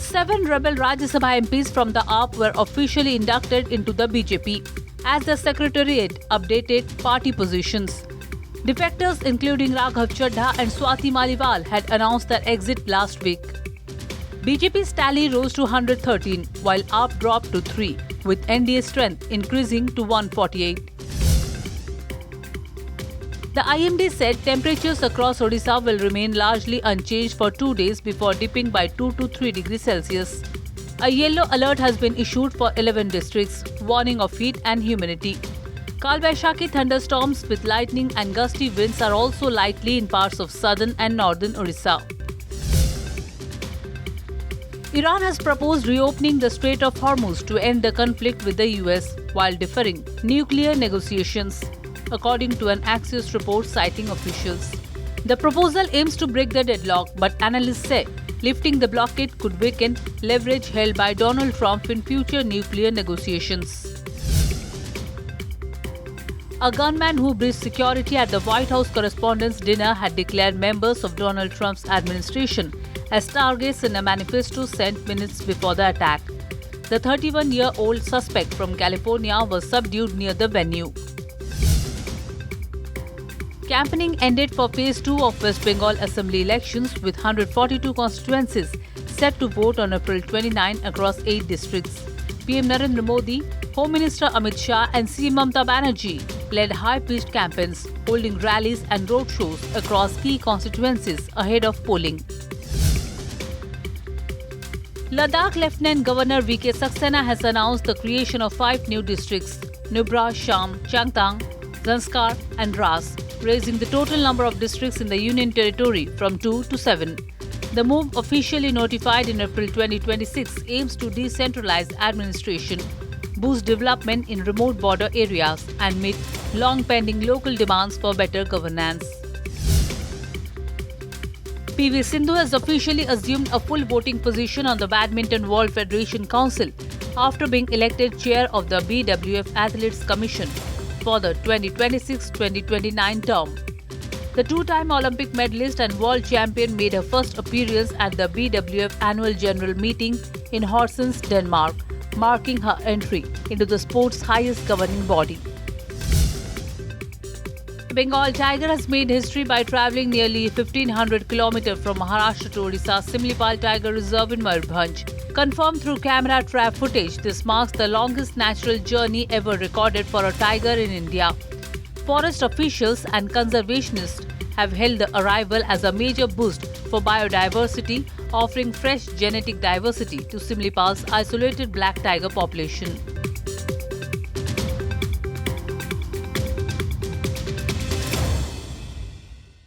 7 rebel Rajya Sabha MPs from the AAP were officially inducted into the BJP as the Secretariat updated party positions. Defectors including Raghav Chadha and Swati Maliwal had announced their exit last week. BJP's tally rose to 113 while AAP dropped to 3, with NDA strength increasing to 148. The IMD said temperatures across Odisha will remain largely unchanged for 2 days before dipping by 2 to 3 degrees Celsius. A yellow alert has been issued for 11 districts, warning of heat and humidity. Kal-Vaishakhi thunderstorms with lightning and gusty winds are also likely in parts of southern and northern Odisha. Iran has proposed reopening the Strait of Hormuz to end the conflict with the US while deferring nuclear negotiations, according to an Axios report citing officials. The proposal aims to break the deadlock, but analysts say lifting the blockade could weaken leverage held by Donald Trump in future nuclear negotiations. A gunman who breached security at the White House Correspondents' Dinner had declared members of Donald Trump's administration as targets in a manifesto sent minutes before the attack. The 31-year-old suspect from California was subdued near the venue. Campaigning ended for Phase 2 of West Bengal Assembly elections with 142 constituencies set to vote on April 29 across 8 districts. PM Narendra Modi, Home Minister Amit Shah and CM Mamata Banerjee led high-pitched campaigns, holding rallies and roadshows across key constituencies ahead of polling. Ladakh Lieutenant Governor V.K. Saxena has announced the creation of 5 new districts: Nubra, Sham, Changtang, Zanskar and Ras, raising the total number of districts in the Union Territory from 2 to 7. The move, officially notified in April 2026, aims to decentralize administration, boost development in remote border areas, and meet long-pending local demands for better governance. PV Sindhu has officially assumed a full voting position on the Badminton World Federation Council after being elected chair of the BWF Athletes Commission for the 2026-2029 term. The two-time Olympic medalist and world champion made her first appearance at the BWF Annual General Meeting in Horsens, Denmark, marking her entry into the sport's highest governing body. Bengal tiger has made history by travelling nearly 1,500 km from Maharashtra to Odisha Simlipal Tiger Reserve in Mayurbhanj. Confirmed through camera trap footage, this marks the longest natural journey ever recorded for a tiger in India. Forest officials and conservationists have hailed the arrival as a major boost for biodiversity, offering fresh genetic diversity to Simlipal's isolated black tiger population.